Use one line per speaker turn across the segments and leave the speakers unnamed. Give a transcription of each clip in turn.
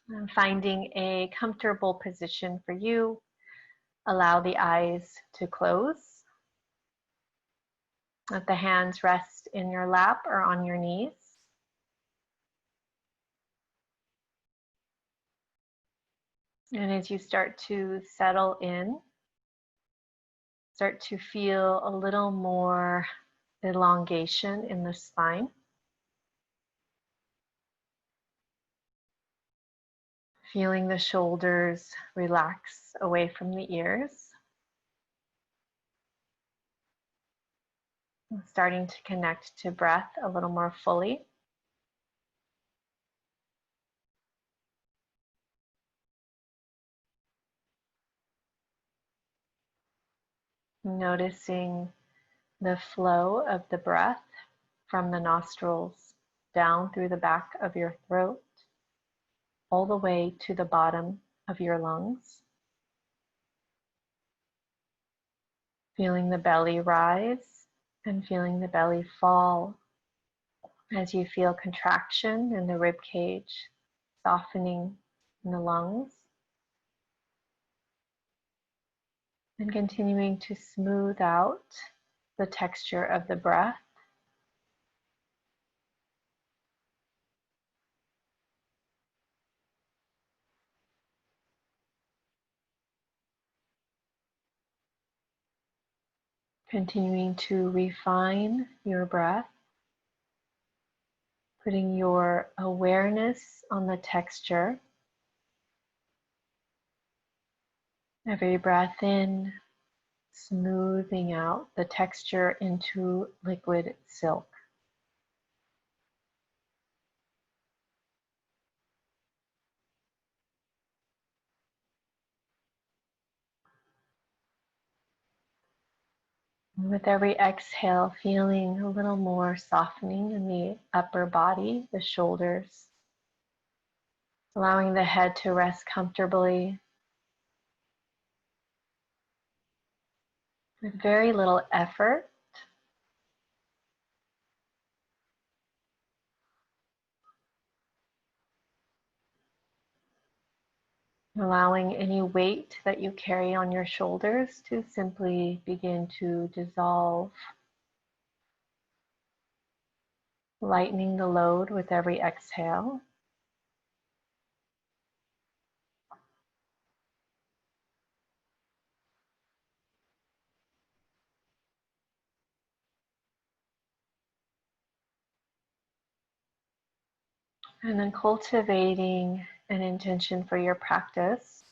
And finding a comfortable position for you, allow the eyes to close. Let the hands rest in your lap or on your knees. And as you start to settle in, start to feel a little more elongation in the spine. Feeling the shoulders relax away from the ears. Starting to connect to breath a little more fully. Noticing the flow of the breath from the nostrils down through the back of your throat, all the way to the bottom of your lungs. Feeling the belly rise and feeling the belly fall as you feel contraction in the rib cage, softening in the lungs, and continuing to smooth out the texture of the breath. Continuing to refine your breath, putting your awareness on the texture. Every breath in, smoothing out the texture into liquid silk. With every exhale, feeling a little more softening in the upper body, the shoulders, allowing the head to rest comfortably with very little effort. Allowing any weight that you carry on your shoulders to simply begin to dissolve, lightening the load with every exhale. And then cultivating an intention for your practice.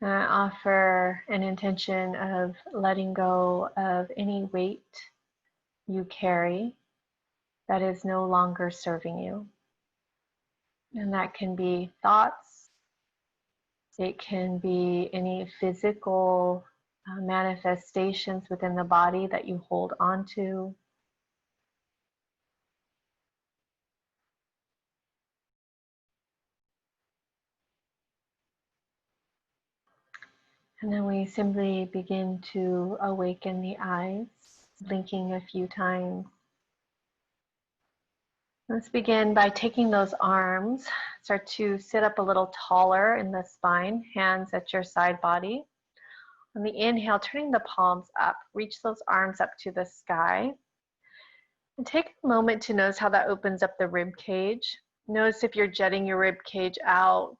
And I offer an intention of letting go of any weight you carry that is no longer serving you. And that can be thoughts, it can be any physical manifestations within the body that you hold on to. And then we simply begin to awaken the eyes, blinking a few times. Let's begin by taking those arms, start to sit up a little taller in the spine, hands at your side body. On the inhale, turning the palms up, reach those arms up to the sky. And take a moment to notice how that opens up the rib cage. Notice if you're jetting your rib cage out.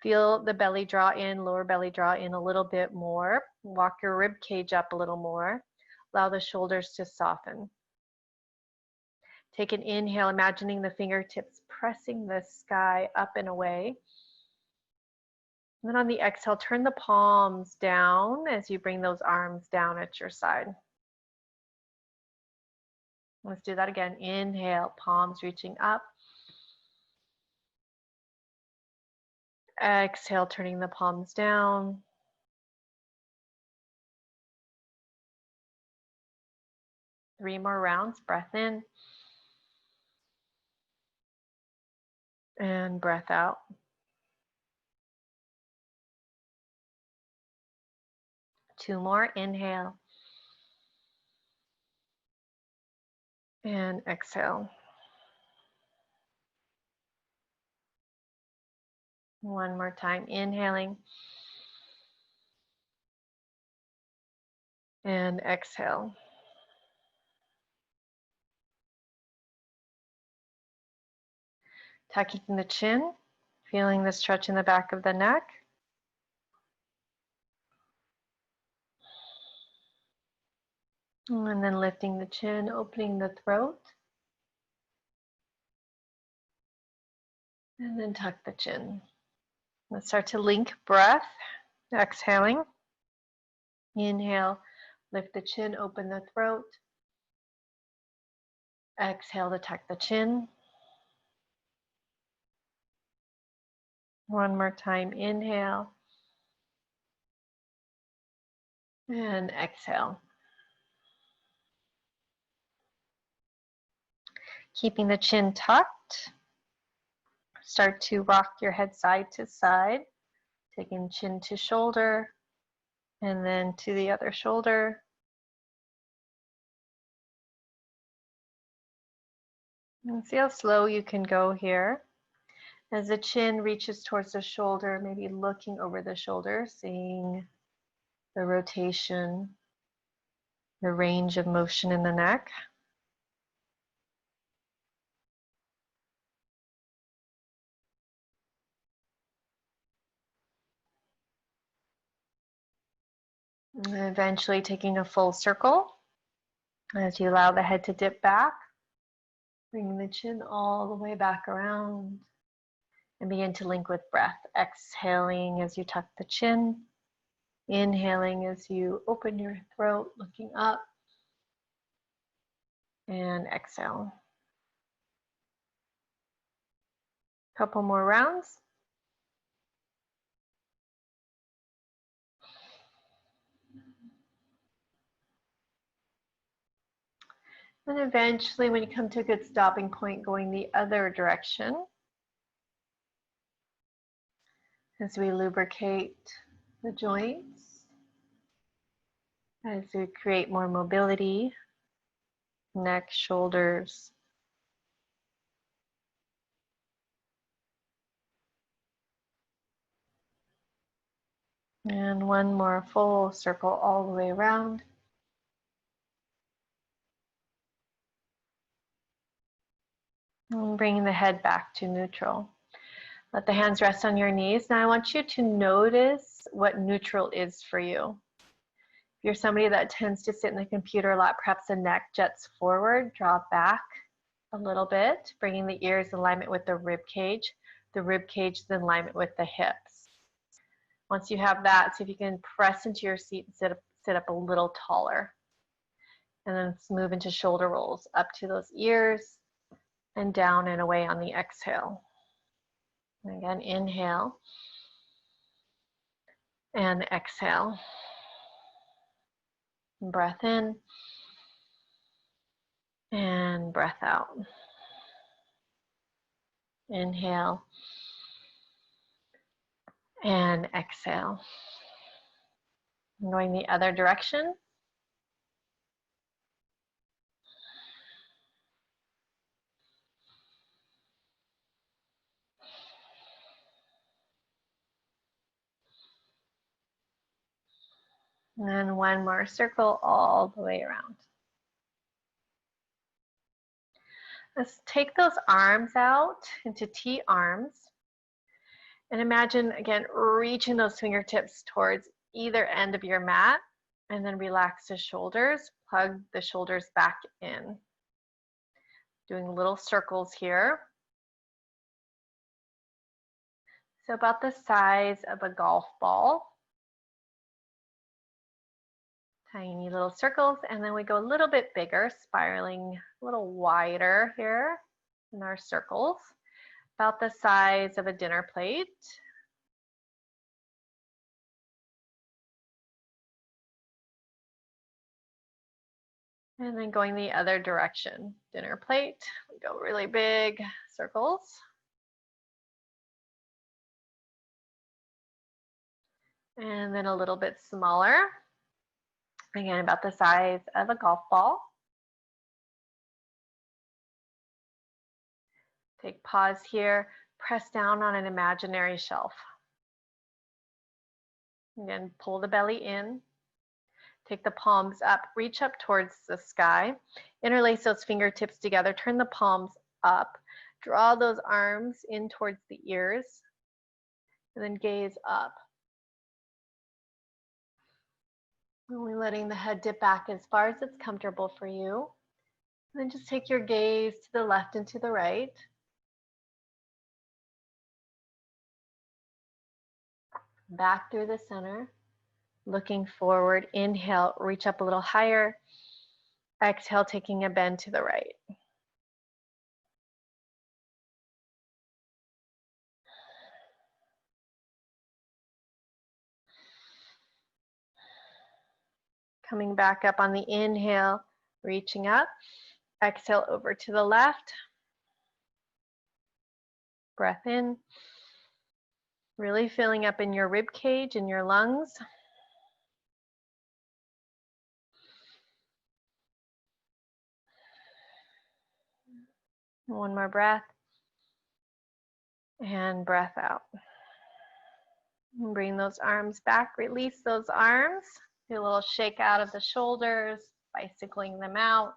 Feel the belly draw in, lower belly draw in a little bit more. Walk your rib cage up a little more. Allow the shoulders to soften. Take an inhale, imagining the fingertips pressing the sky up and away. And then on the exhale, turn the palms down as you bring those arms down at your side. Let's do that again. Inhale, palms reaching up. Exhale, turning the palms down. Three more rounds. Breath in. And breath out. Two more. Inhale. And exhale. One more time, inhaling. And exhale. Tucking the chin, feeling the stretch in the back of the neck. And then lifting the chin, opening the throat. And then tuck the chin. Let's start to link breath. Exhaling. Inhale, lift the chin, open the throat. Exhale to tuck the chin. One more time, inhale. And exhale. Keeping the chin tucked. Start to rock your head side to side, taking chin to shoulder, and then to the other shoulder. And see how slow you can go here. As the chin reaches towards the shoulder, maybe looking over the shoulder, seeing the rotation, the range of motion in the neck. And eventually taking a full circle as you allow the head to dip back, bringing the chin all the way back around, and begin to link with breath. Exhaling as you tuck the chin, inhaling as you open your throat, looking up, and exhale. Couple more rounds. And eventually, when you come to a good stopping point, going the other direction as we lubricate the joints, as we create more mobility, neck, shoulders. And one more full circle all the way around. And bringing the head back to neutral. Let the hands rest on your knees. Now I want you to notice what neutral is for you. If you're somebody that tends to sit in the computer a lot, perhaps the neck jets forward, draw back a little bit, bringing the ears in alignment with the rib cage is in alignment with the hips. Once you have that, see if you can press into your seat and sit up a little taller. And then move into shoulder rolls up to those ears and down and away on the exhale. And again, inhale and exhale. Breath in and breath out. Inhale and exhale. Going the other direction. And then one more circle all the way around. Let's take those arms out into T arms. And imagine, again, reaching those fingertips towards either end of your mat. And then relax the shoulders, plug the shoulders back in. Doing little circles here. So about the size of a golf ball. Tiny little circles, and then we go a little bit bigger, spiraling a little wider here in our circles, about the size of a dinner plate. And then going the other direction, dinner plate, we go really big circles. And then a little bit smaller. Again, about the size of a golf ball. Take pause here. Press down on an imaginary shelf. Again, pull the belly in. Take the palms up, reach up towards the sky. Interlace those fingertips together. Turn the palms up. Draw those arms in towards the ears. And then gaze up. Only letting the head dip back as far as it's comfortable for you. And then just take your gaze to the left and to the right. Back through the center. Looking forward. Inhale, reach up a little higher. Exhale, taking a bend to the right. Coming back up on the inhale, reaching up. Exhale over to the left. Breath in. Really filling up in your rib cage and your lungs. One more breath. And breath out. And bring those arms back. Release those arms. Do a little shake out of the shoulders, bicycling them out,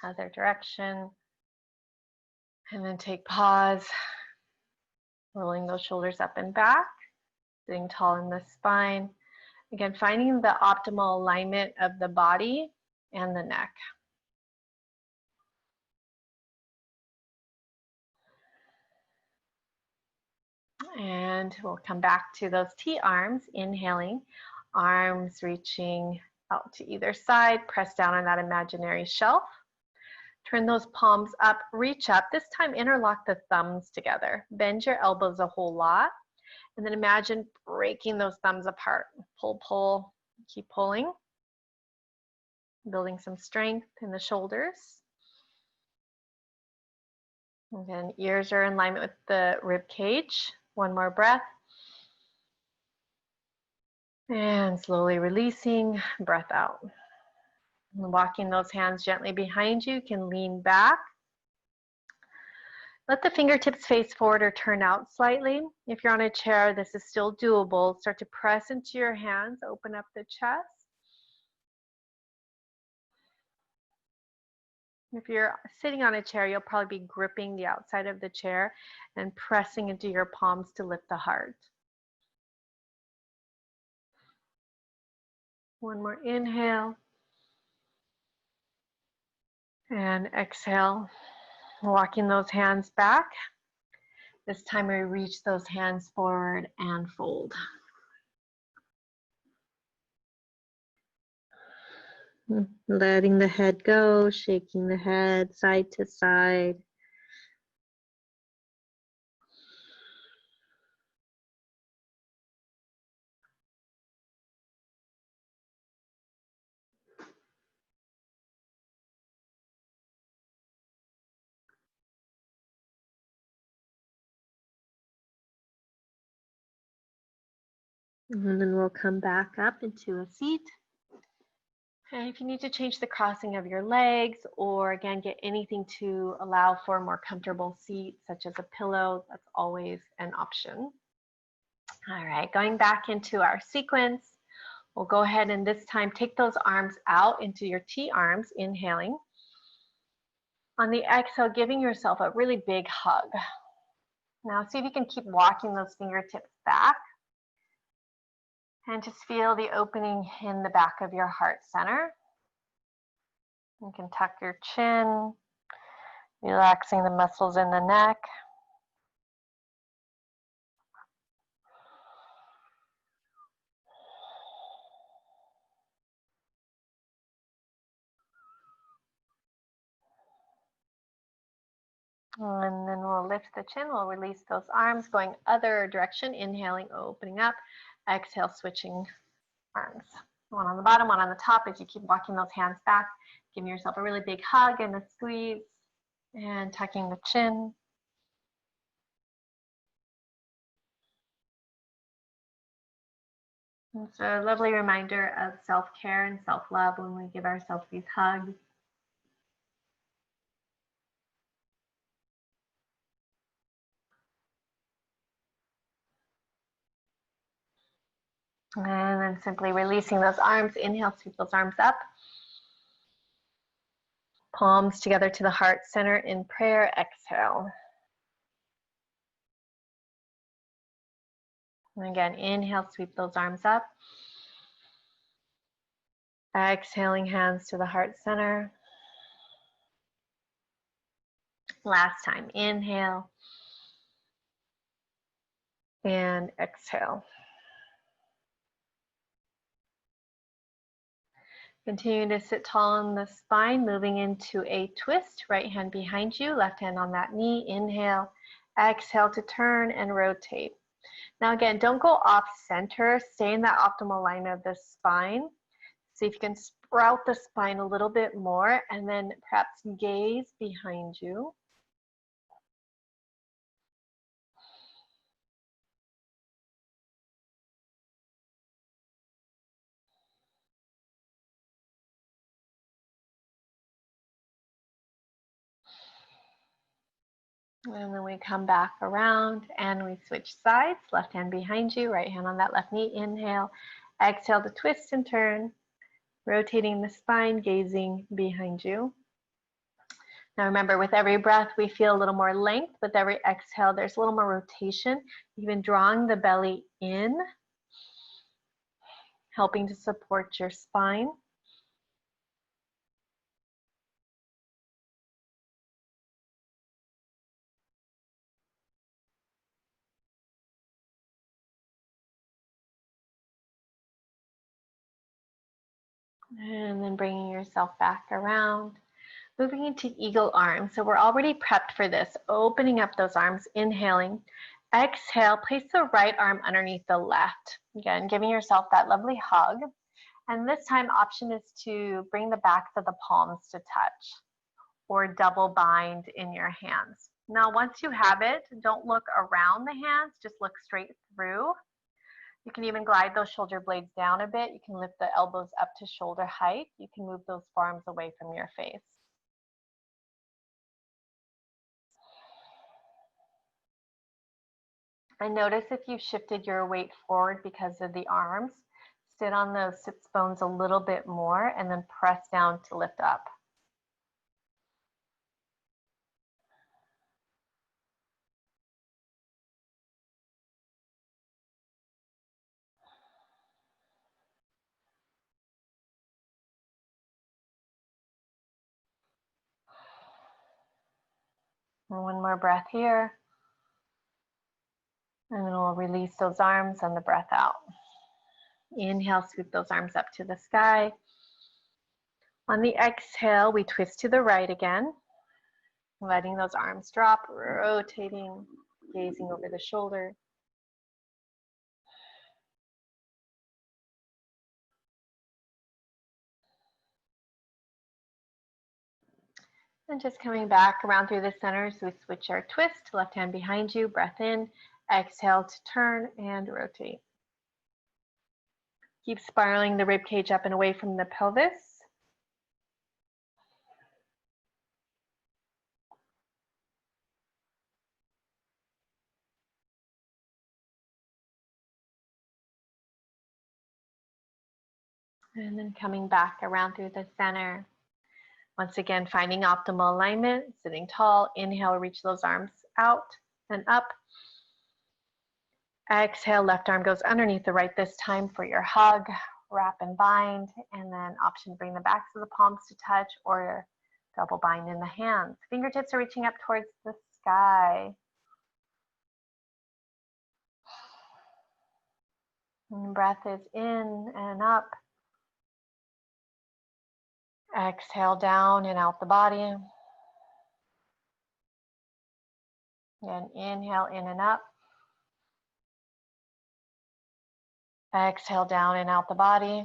other direction. And then take pause, rolling those shoulders up and back, sitting tall in the spine. Again, finding the optimal alignment of the body and the neck. And we'll come back to those T arms, inhaling, arms reaching out to either side, press down on that imaginary shelf. Turn those palms up, reach up. This time interlock the thumbs together. Bend your elbows a whole lot. And then imagine breaking those thumbs apart. Pull, pull, keep pulling. Building some strength in the shoulders. Again, ears are in alignment with the rib cage. One more breath. And slowly releasing, breath out. And walking those hands gently behind you, you can lean back. Let the fingertips face forward or turn out slightly. If you're on a chair, this is still doable. Start to press into your hands, open up the chest. If you're sitting on a chair, you'll probably be gripping the outside of the chair and pressing into your palms to lift the heart. One more inhale. And exhale, walking those hands back. This time we reach those hands forward and fold. Letting the head go, shaking the head side to side. And then we'll come back up into a seat. And if you need to change the crossing of your legs or again get anything to allow for a more comfortable seat, such as a pillow, that's always an option. All right, going back into our sequence, we'll go ahead and this time take those arms out into your T arms, inhaling. On the exhale, giving yourself a really big hug. Now see if you can keep walking those fingertips back. And just feel the opening in the back of your heart center. You can tuck your chin, relaxing the muscles in the neck. And then we'll lift the chin, we'll release those arms, going other direction, inhaling, opening up, exhale, switching arms. One on the bottom, one on the top. As you keep walking those hands back, giving yourself a really big hug and a squeeze, and tucking the chin. It's a lovely reminder of self-care and self-love when we give ourselves these hugs. And then simply releasing those arms. Inhale, sweep those arms up. Palms together to the heart center in prayer. Exhale. And again, inhale, sweep those arms up. Exhaling, hands to the heart center. Last time, inhale and exhale. Continue to sit tall on the spine, moving into a twist. Right hand behind you, left hand on that knee. Inhale, exhale to turn and rotate. Now again, don't go off center. Stay in that optimal alignment of the spine. See if you can sprout the spine a little bit more, and then perhaps gaze behind you. And then we come back around and we switch sides. Left hand behind you, right hand on that left knee. Inhale, exhale to twist and turn, rotating the spine, gazing behind you. Now remember, with every breath, we feel a little more length. With every exhale, there's a little more rotation, even drawing the belly in, helping to support your spine. And then bringing yourself back around. Moving into eagle arms. So we're already prepped for this. Opening up those arms, inhaling. Exhale, place the right arm underneath the left. Again, giving yourself that lovely hug. And this time, option is to bring the backs of the palms to touch or double bind in your hands. Now, once you have it, don't look around the hands, just look straight through. You can even glide those shoulder blades down a bit. You can lift the elbows up to shoulder height. You can move those forearms away from your face. And notice if you shifted your weight forward because of the arms, sit on those sits bones a little bit more and then press down to lift up. And one more breath here. And then we'll release those arms and the breath out. Inhale, sweep those arms up to the sky. On the exhale, we twist to the right again, letting those arms drop, rotating, gazing over the shoulder. And just coming back around through the center, so we switch our twist, left hand behind you, breath in, exhale to turn and rotate. Keep spiraling the rib cage up and away from the pelvis. And then coming back around through the center. Once again, finding optimal alignment, sitting tall. Inhale, reach those arms out and up. Exhale, left arm goes underneath the right this time for your hug, wrap and bind, and then option bring the backs of the palms to touch or double bind in the hands. Fingertips are reaching up towards the sky. And breath is in and up. Exhale down and out the body. And inhale in and up. Exhale down and out the body.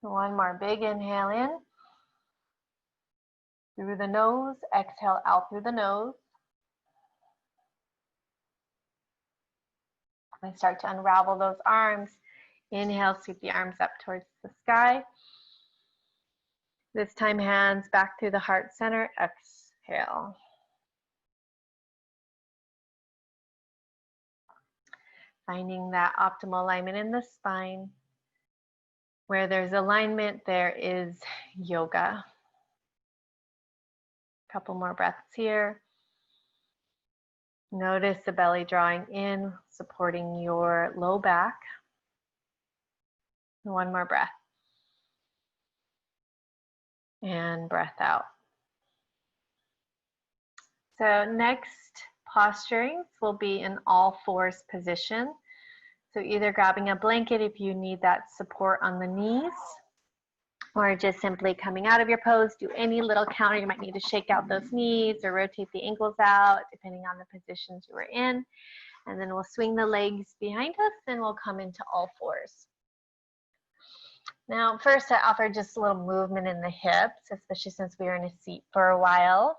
One more big inhale in. Through the nose, exhale out through the nose. And start to unravel those arms. Inhale, sweep the arms up towards the sky. This time, hands back through the heart center. Exhale. Finding that optimal alignment in the spine. Where there's alignment, there is yoga. A couple more breaths here. Notice the belly drawing in, supporting your low back. One more breath. And breath out. So next posturings will be in all fours position. So either grabbing a blanket if you need that support on the knees, or just simply coming out of your pose. Do any little counter. You might need to shake out those knees or rotate the ankles out, depending on the positions you were in. And then we'll swing the legs behind us and we'll come into all fours. Now, first I offer just a little movement in the hips, especially since we were in a seat for a while.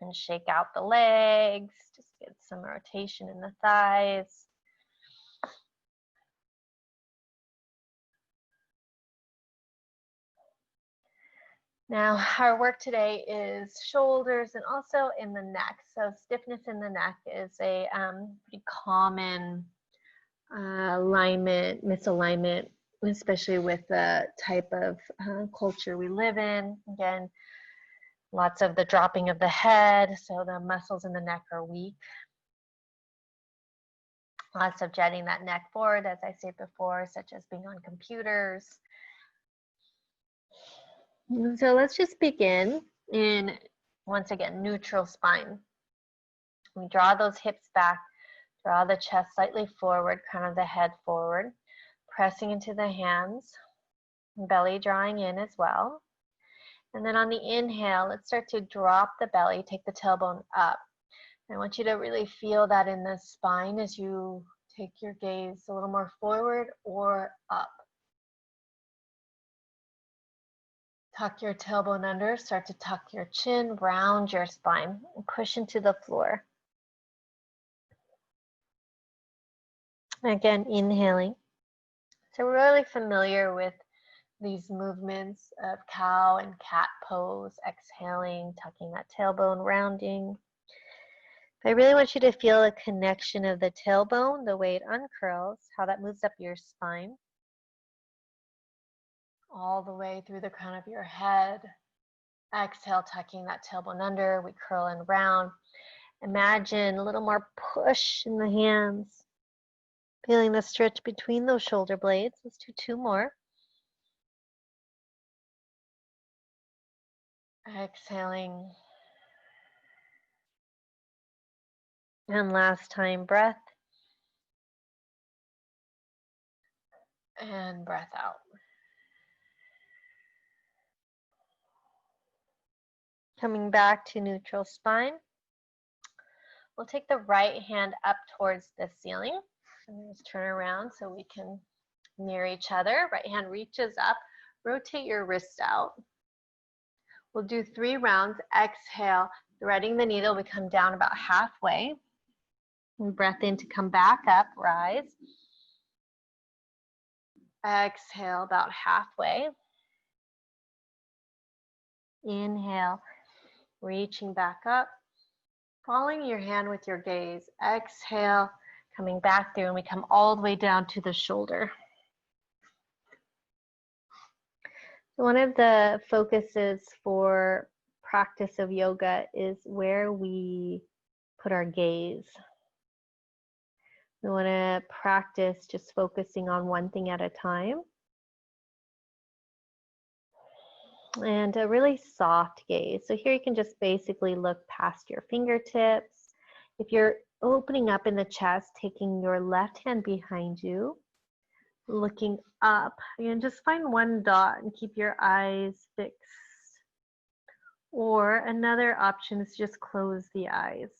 And shake out the legs, just get some rotation in the thighs. Now, our work today is shoulders and also in the neck. So stiffness in the neck is a pretty common alignment, misalignment, especially with the type of culture we live in. Again, lots of the dropping of the head, so the muscles in the neck are weak. Lots of jetting that neck forward, as I said before, such as being on computers. So let's just begin in, once again, neutral spine. We draw those hips back, draw the chest slightly forward, crown of the head forward, pressing into the hands, belly drawing in as well. And then on the inhale, let's start to drop the belly, take the tailbone up. I want you to really feel that in the spine as you take your gaze a little more forward or up. Tuck your tailbone under, start to tuck your chin, round your spine, and push into the floor. Again, inhaling. So we're really familiar with these movements of cow and cat pose, exhaling, tucking that tailbone, rounding. I really want you to feel a connection of the tailbone, the way it uncurls, how that moves up your spine, all the way through the crown of your head. Exhale, tucking that tailbone under, we curl and round. Imagine a little more push in the hands, feeling the stretch between those shoulder blades. Let's do two more. Exhaling. And last time, breath. And breath out. Coming back to neutral spine. We'll take the right hand up towards the ceiling. And just turn around so we can near each other. Right hand reaches up. Rotate your wrist out. We'll do 3 rounds. Exhale, threading the needle. We come down about halfway. And breath in to come back up, rise. Exhale, about halfway. Inhale, reaching back up. Following your hand with your gaze. Exhale, coming back through, and we come all the way down to the shoulder. One of the focuses for practice of yoga is where we put our gaze. We want to practice just focusing on one thing at a time. And a really soft gaze. So here you can just basically look past your fingertips. If you're opening up in the chest, taking your left hand behind you, looking up, and just find one dot and keep your eyes fixed. Or another option is just close the eyes.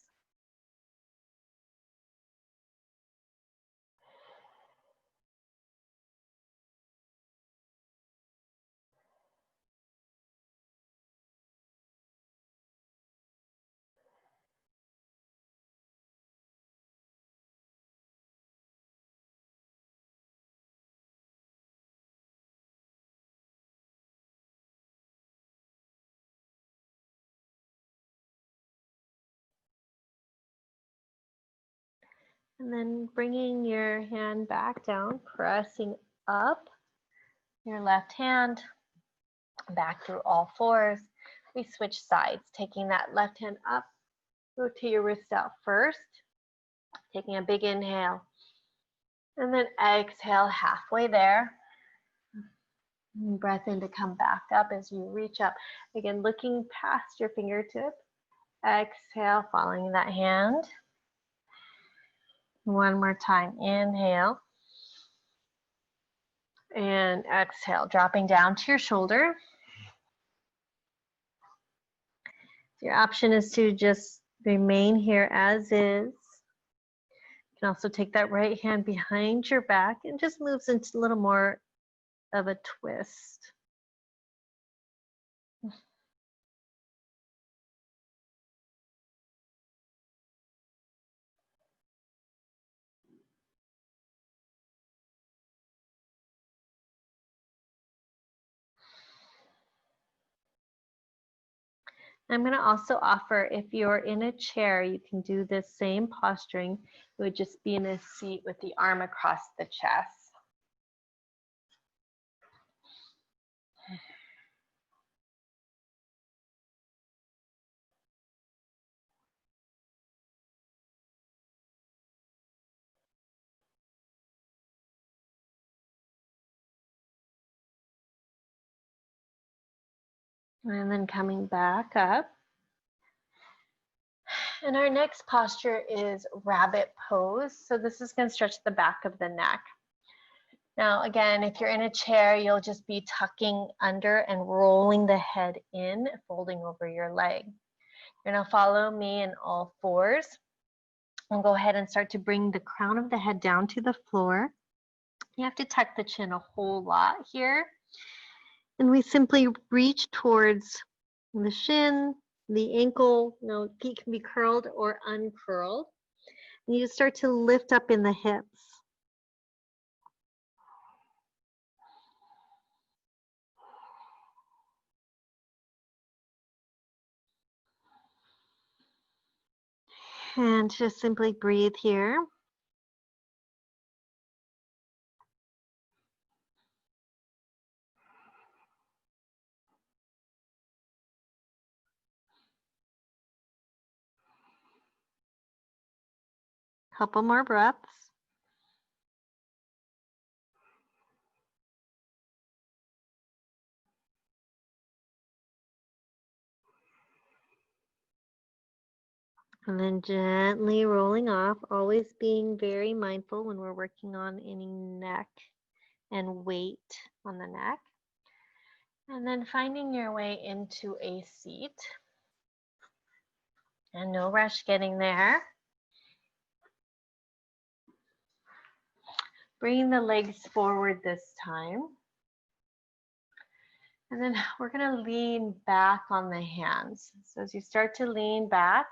And then bringing your hand back down, pressing up your left hand, back through all fours. We switch sides, taking that left hand up, rotate your wrist out first, taking a big inhale, and then exhale halfway there. And breath in to come back up as you reach up. Again, looking past your fingertip. Exhale, following that hand. One more time, inhale. And exhale, dropping down to your shoulder. Your option is to just remain here as is. You can also take that right hand behind your back and just moves into a little more of a twist. I'm going to also offer, if you're in a chair, you can do this same posturing. It would just be in a seat with the arm across the chest. And then coming back up. And our next posture is rabbit pose. So this is going to stretch the back of the neck. Now, again, if you're in a chair, you'll just be tucking under and rolling the head in, folding over your leg. You're going to follow me in all fours. And go ahead and start to bring the crown of the head down to the floor. You have to tuck the chin a whole lot here. And we simply reach towards the shin, the ankle. Feet can be curled or uncurled. And you start to lift up in the hips. And just simply breathe here. Couple more breaths. And then gently rolling off, always being very mindful when we're working on any neck and weight on the neck. And then finding your way into a seat. And no rush getting there. Bringing the legs forward this time. And then we're going to lean back on the hands. So as you start to lean back,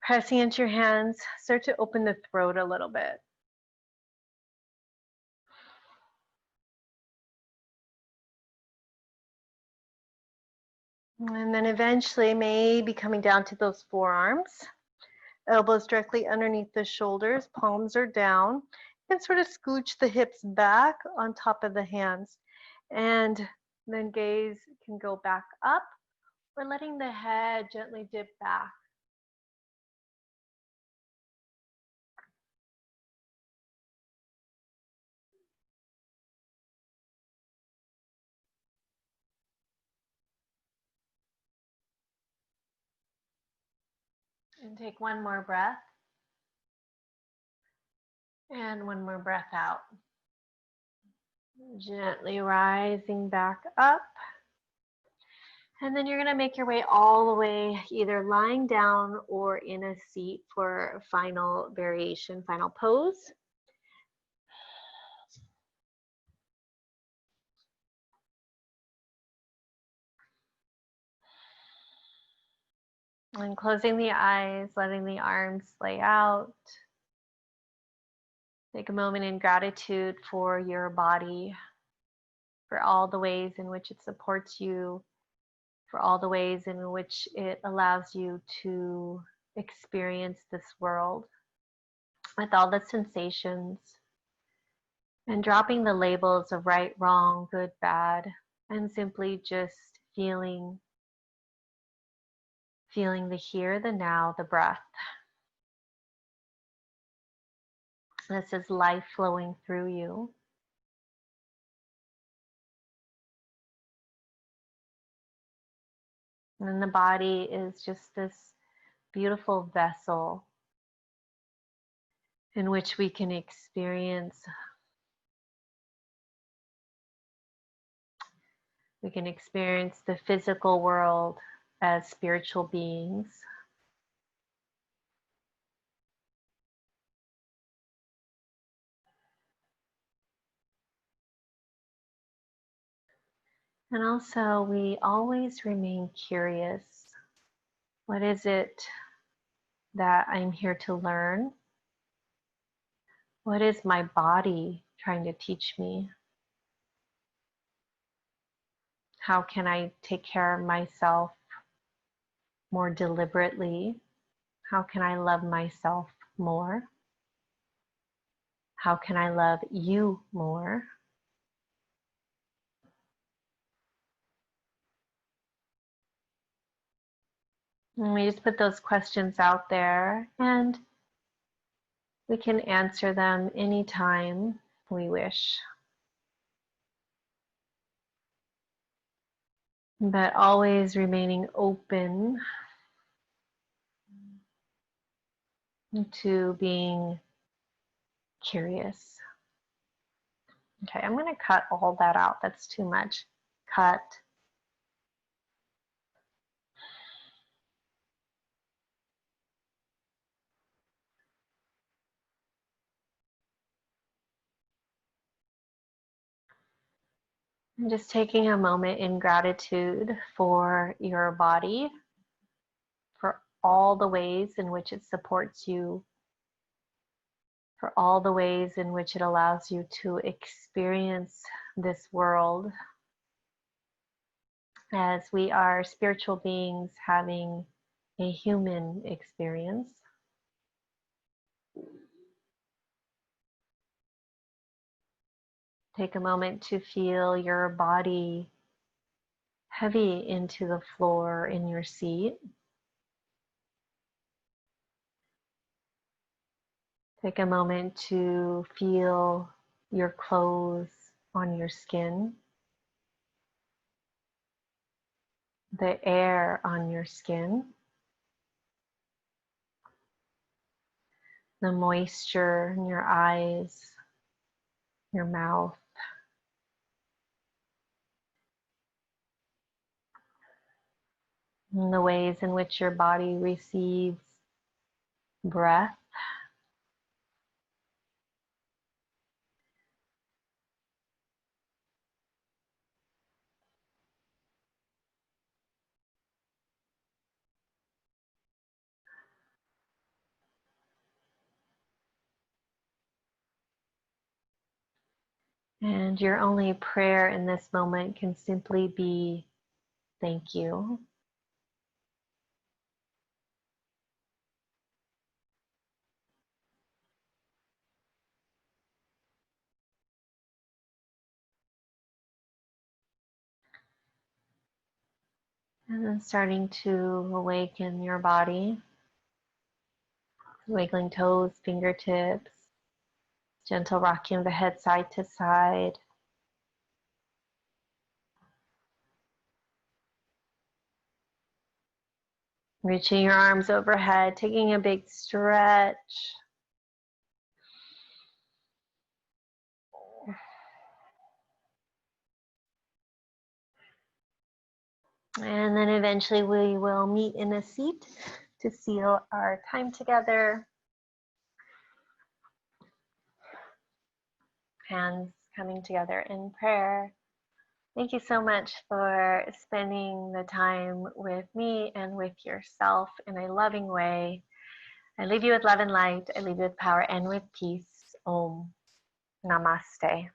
pressing into your hands, start to open the throat a little bit. And then eventually maybe coming down to those forearms. Elbows directly underneath the shoulders, palms are down. You can sort of scooch the hips back on top of the hands. And then gaze can go back up, or letting the head gently dip back. And take one more breath. And one more breath out. Gently rising back up. And then you're going to make your way all the way, either lying down or in a seat for final variation, final pose. And closing the eyes, letting the arms lay out. Take a moment in gratitude for your body, for all the ways in which it supports you, for all the ways in which it allows you to experience this world. with all the sensations, and dropping the labels of right, wrong, good, bad, and simply just feeling the here, the now, the breath. This is life flowing through you. And the body is just this beautiful vessel in which we can experience the physical world as spiritual beings. And also, we always remain curious. What is it that I'm here to learn? What is my body trying to teach me? How can I take care of myself more deliberately? How can I love myself more? How can I love you more? And we just put those questions out there, and we can answer them anytime we wish. But always remaining open to being curious. Okay, I'm going to cut all that out. That's too much. Cut. I'm just taking a moment in gratitude for your body, for all the ways in which it supports you, for all the ways in which it allows you to experience this world as we are spiritual beings having a human experience. Take a moment to feel your body heavy into the floor in your seat. Take a moment to feel your clothes on your skin, the air on your skin, the moisture in your eyes, your mouth, and the ways in which your body receives breath. And your only prayer in this moment can simply be, thank you. And then starting to awaken your body, wiggling toes, fingertips, gentle rocking of the head side to side. Reaching your arms overhead, taking a big stretch. And then eventually we will meet in a seat to seal our time together. Hands coming together in prayer. Thank you so much for spending the time with me and with yourself in a loving way. I leave you with love and light. I leave you with power and with peace. Om. Namaste.